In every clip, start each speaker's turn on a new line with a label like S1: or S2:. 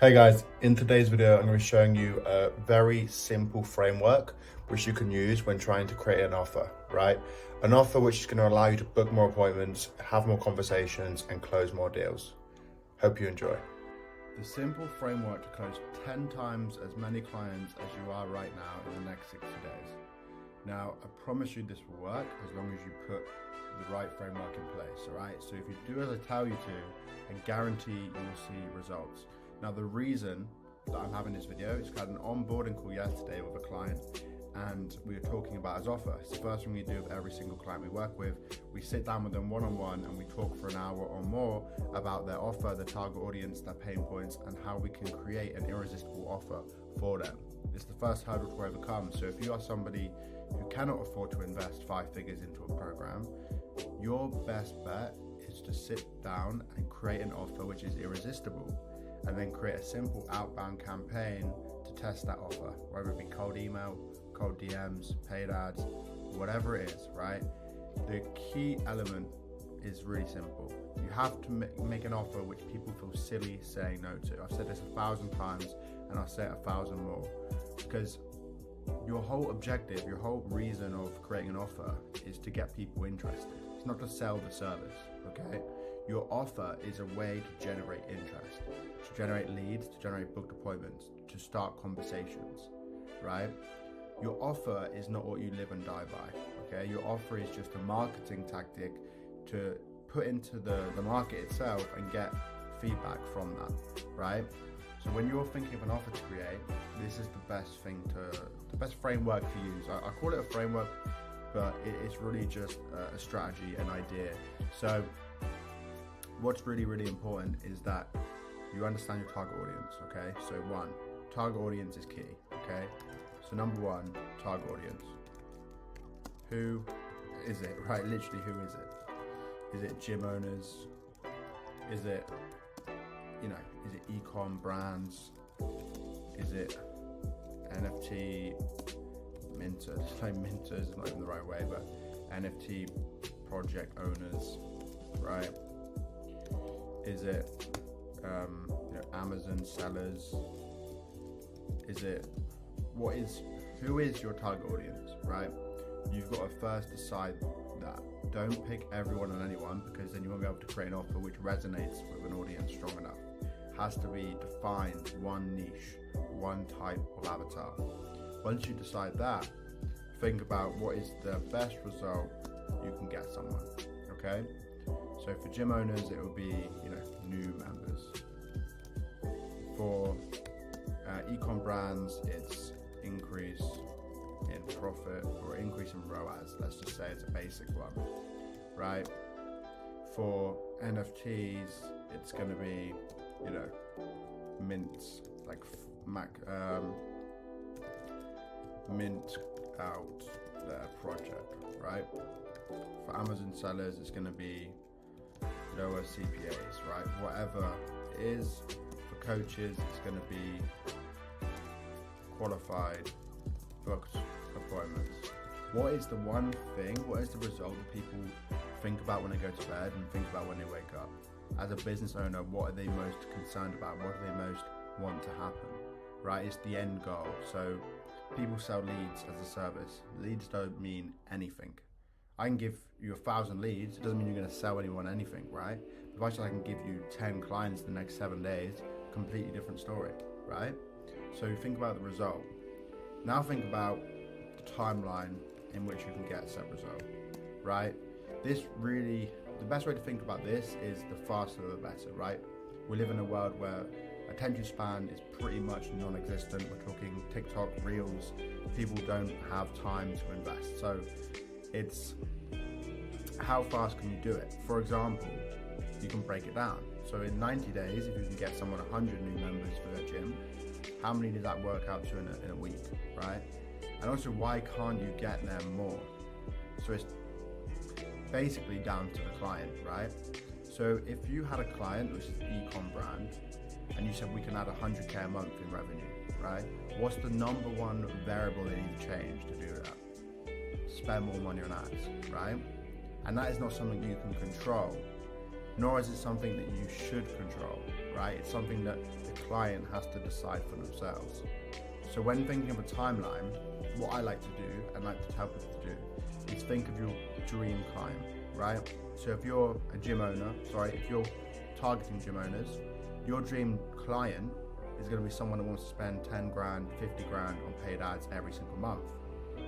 S1: Hey guys, in today's video I'm going to be showing you a very simple framework which you can use when trying to create an offer, right? An offer which is going to allow you to book more appointments, have more conversations and close more deals. Hope you enjoy. The simple framework to close 10 times as many clients as you are right now in the next 60 days. Now, I promise you this will work as long as you put the right framework in place, all right? So if you do as I tell you to, I guarantee you will see results. Now, the reason that I'm having this video is I had an onboarding call yesterday with a client and we were talking about his offer. It's the first thing we do with every single client we work with. We sit down with them one-on-one and we talk for an hour or more about their offer, their target audience, their pain points, and how we can create an irresistible offer for them. It's the first hurdle to overcome. So if you are somebody who cannot afford to invest 5 figures into a program, your best bet is to sit down and create an offer which is irresistible, and then create a simple outbound campaign to test that offer, whether it be cold email, cold DMs, paid ads, whatever it is, right? The key element is really simple. You have to make an offer which people feel silly saying no to. I've said this 1,000 times and I'll say it 1,000 more, because your whole objective, your whole reason of creating an offer is to get people interested. It's not to sell the service, okay? Your offer is a way to generate interest, to generate leads, to generate booked appointments, to start conversations, right? Your offer is not what you live and die by, okay? Your offer is just a marketing tactic to put into the market itself and get feedback from that, right? So when you're thinking of an offer to create, this is the best framework to use. I call it a framework, but it's really just a strategy, an idea. So what's really, really important is that you understand your target audience, okay? So one, target audience is key, okay? So number one, target audience. Who is it, right? Literally, who is it? Is it gym owners? Is it, is it e-com brands? Is it NFT minters? Like minters is not even the right way, but NFT project owners, right? Is it Amazon sellers? Who is your target audience, right? You've got to first decide that. Don't pick everyone and anyone, because then you won't be able to create an offer which resonates with an audience strong enough. It has to be defined, one niche, one type of avatar. Once you decide that, think about what is the best result you can get someone, okay? So for gym owners, it will be, new members. For e-com brands, it's increase in profit or increase in ROAS. Let's just say it's a basic one, right? For NFTs, it's going to be, mints, like mint out their project, right? For Amazon sellers, it's going to be lower CPAs, right? Whatever it is. For coaches, it's going to be qualified booked appointments. What is the one thing, what is the result that people think about when they go to bed and think about when they wake up? As a business owner, what are they most concerned about? What do they most want to happen, right? It's the end goal. So people sell leads as a service. Leads don't mean anything. I can give you 1,000 leads. It doesn't mean you're going to sell anyone anything, right? If I can give you 10 clients in the next 7 days, completely different story, right? So think about the result. Now think about the timeline in which you can get said result, right? The best way to think about this is the faster the better, right? We live in a world where attention span is pretty much non-existent. We're talking TikTok, Reels. People don't have time to invest. So it's how fast can you do it? For example, you can break it down. So in 90 days, if you can get someone 100 new members for their gym, how many does that work out to in a week, right? And also, why can't you get them more? So it's basically down to the client, right? So if you had a client, which is an e-com brand, and you said we can add 100K a month in revenue, right? What's the number one variable they need to change to do that? Spend more money on ads, right? And that is not something you can control. nor is it something that you should control, right? It's something that if
S2: client has to decide for themselves. So when thinking of a timeline, what I like to do and like to tell people to do is think of your dream client, right? So if you're a gym owner, if you're targeting gym owners, your dream client is going to be someone who wants to spend 10 grand, 50 grand on paid ads every single month.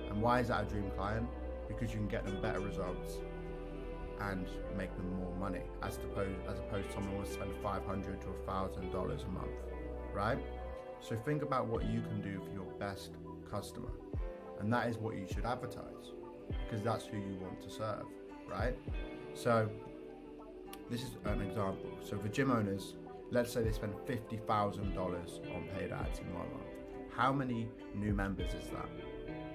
S2: And why is that a dream client? Because you can get them better results and make them more money, as opposed to someone who wants to spend $500 to $1,000 a month, right? So think about what you can do for your best customer, and that is what you should advertise, because that's who you want to serve, right? So this is an example. So for gym owners, let's say they spend $50,000 on paid ads in 1 month. How many new members is that?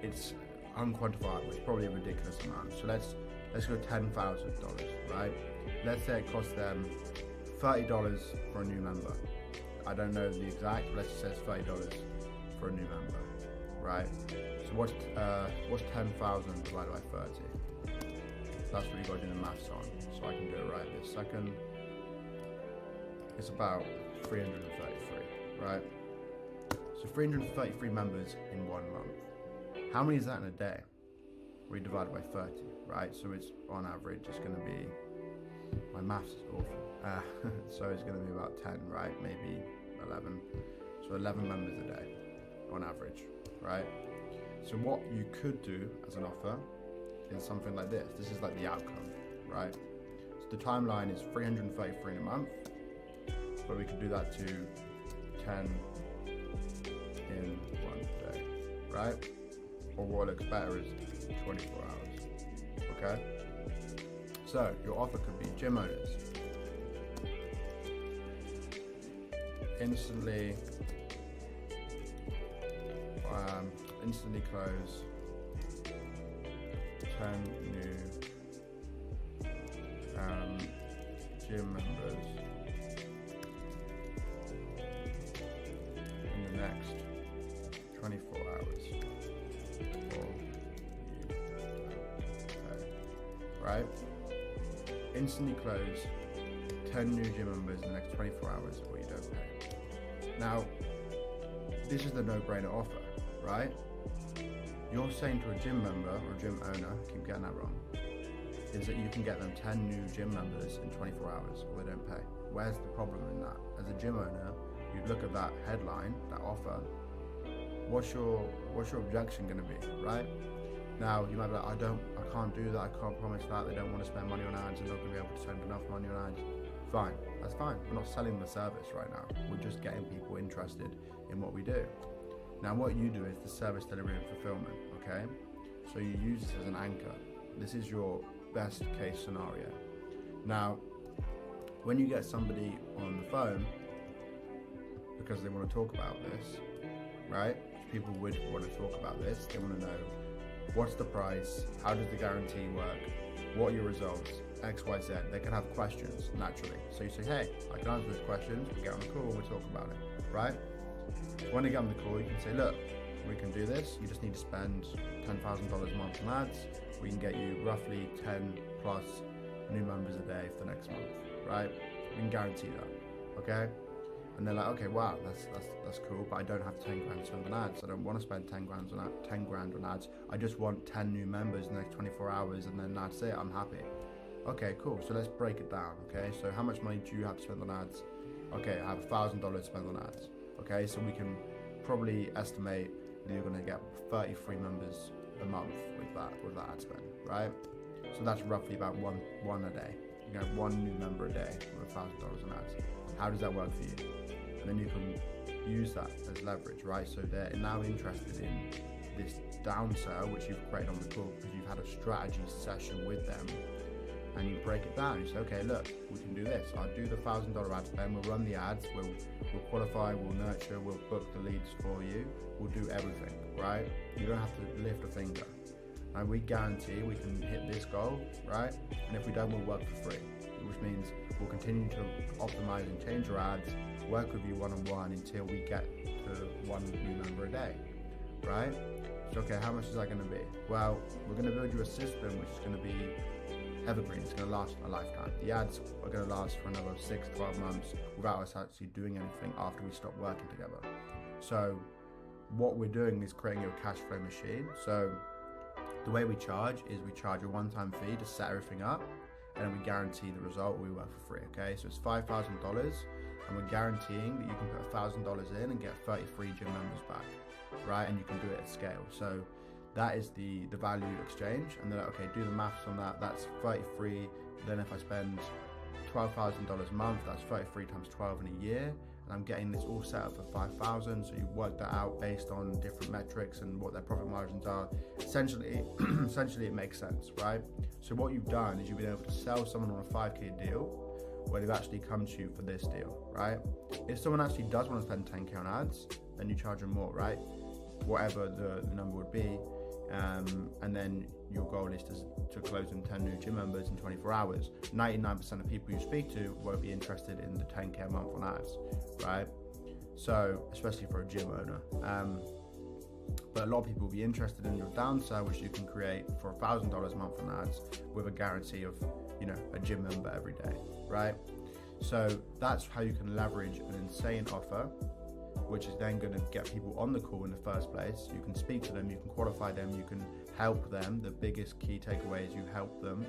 S2: It's unquantifiable. It's probably a ridiculous amount. So let's go $10,000, right? Let's say it costs them $30 for a new member. I don't know the exact, but let's just say it's $30 for a new member, right? So what's 10,000 divided by 30? That's what you got to do the maths on. So I can do it right this second. It's about 333, right? So 333 members in 1 month. How many is that in a day? We divide by 30, right? So it's on average, it's going to be, my maths is awful. So it's going to be about 10, right? Maybe 11. So 11 members a day on average, right? So what you could do as an offer is something like this. This is like the outcome, right? So the timeline is 333 in a month, but we could do that to 10 in 1 day, right? Or what looks better is 24 hours, okay? So your offer could be gym owners. Instantly close 10 new gym members in the next 24 hours for you, right? Instantly close 10 new gym members in the next 24 hours or you don't pay. Now, this is the no-brainer offer, right? You're saying to a gym member or a gym owner, I keep getting that wrong, is that you can get them 10 new gym members in 24 hours or they don't pay. Where's the problem in that? As a gym owner, you look at that headline, that offer, what's your objection going to be, right? Now, you might be like, I can't do that, I can't promise that, they don't want to spend money on ads, they're not going to be able to spend enough money on ads. Fine, that's fine. We're not selling the service right now. We're just getting people interested in what we do. Now, what you do is the service delivery and fulfillment, okay? So you use this as an anchor. This is your best case scenario. Now, when you get somebody on the phone, because they want to talk about this, right? People would want to talk about this. They want to know, what's the price? How does the guarantee work? What are your results? X, Y, Z. They can have questions naturally. So you say, hey, I can answer those questions. We get on the call and we talk about it, right? When they get on the call, you can say, look, we can do this. You just need to spend $10,000 a month on ads. We can get you roughly 10 plus new members a day for the next month, right? We can guarantee that, okay? And they're like, okay, wow, that's cool, but I don't have 10 grand to spend on ads. I don't want to spend 10 grand on ads. I just want 10 new members in the next 24 hours, and then that's it. I'm happy. Okay, cool. So let's break it down. Okay, so how much money do you have to spend on ads? Okay, I have $1,000 to spend on ads. Okay, so we can probably estimate that you're going to get 33 members a month with that ad spend, right? So that's roughly about one a day. You get one new member a day with $1,000 on ads. How does that work for you? And then you can use that as leverage, right? So they're now interested in this downsell, which you've created on the call because you've had a strategy session with them, and you break it down. You say, okay, look, we can do this. I'll do the $1,000 ad spend. We'll run the ads. We'll qualify. We'll nurture. We'll book the leads for you. We'll do everything, right? You don't have to lift a finger. And we guarantee we can hit this goal, right? And if we don't, we'll work for free, which means we'll continue to optimize and change our ads, work with you one-on-one until we get to one new member a day, right? So, okay, how much is that going to be? Well, we're going to build you a system which is going to be evergreen. It's going to last a lifetime. The ads are going to last for another 6 to 12 months without us actually doing anything after we stop working together. So what we're doing is creating a cash flow machine. So the way we charge is we charge a one-time fee to set everything up, and then we guarantee the result we work for free. Okay, so it's $5,000, and we're guaranteeing that you can put $1,000 in and get 33 gym members back, right? And you can do it at scale. So that is the value exchange. And they're like, okay, do the maths on that. That's 33. Then if I spend $12,000 a month, that's 33 times 12 in a year. And I'm getting this all set up for 5,000. So you work that out based on different metrics and what their profit margins are. Essentially, it makes sense, right? So what you've done is you've been able to sell someone on a 5K deal where they've actually come to you for this deal, right? If someone actually does want to spend 10K on ads, then you charge them more, right? Whatever the number would be. And then your goal is to close in 10 new gym members in 24 hours. 99% of people you speak to won't be interested in the 10K a month on ads, right? So, especially for a gym owner. But a lot of people will be interested in your downsell, which you can create for $1,000 a month on ads with a guarantee of, a gym member every day, right? So that's how you can leverage an insane offer, which is then going to get people on the call in the first place. You can speak to them, you can qualify them, you can help them. The biggest key takeaway is you help them,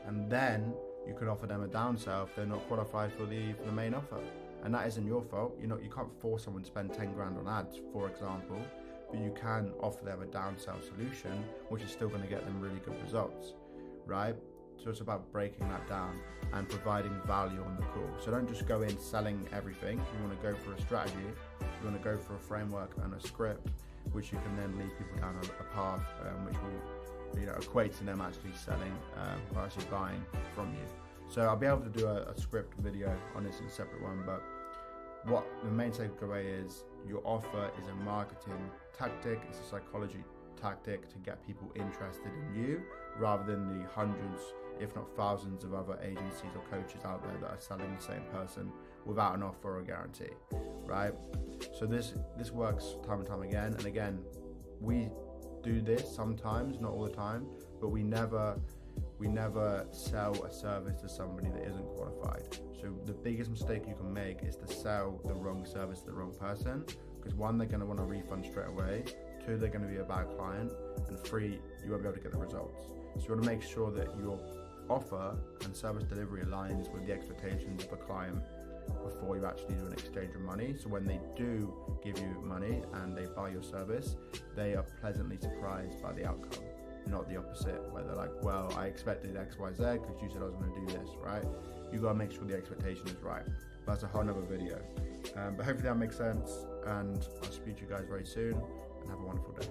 S2: and then you can offer them a downsell if they're not qualified for the main offer. And that isn't your fault. You can't force someone to spend 10 grand on ads, for example, but you can offer them a downsell solution, which is still going to get them really good results, right? So it's about breaking that down and providing value on the call. So don't just go in selling everything. You want to go for a strategy. You want to go for a framework and a script, which you can then lead people down a path which will equate to them actually selling or actually buying from you. So I'll be able to do a script video on this in a separate one, but what the main takeaway is, your offer is a marketing tactic, it's a psychology tactic to get people interested in you rather than the hundreds, if not thousands of other agencies or coaches out there that are selling the same person without an offer or a guarantee, right? So this works time and time again. And again, we do this sometimes, not all the time, but we never sell a service to somebody that isn't qualified. So the biggest mistake you can make is to sell the wrong service to the wrong person, because one, they're going to want a refund straight away, two, they're going to be a bad client, and three, you won't be able to get the results. So you want to make sure that your offer and service delivery aligns with the expectations of the client before you actually do an exchange of money. So when they do give you money and they buy your service, they are pleasantly surprised by the outcome, not the opposite, where they're like, well, I expected X, Y, Z because you said I was going to do this, right? You got to make sure the expectation is right. That's a whole nother video. But hopefully that makes sense, and I'll speak to you guys very soon, and have a wonderful day.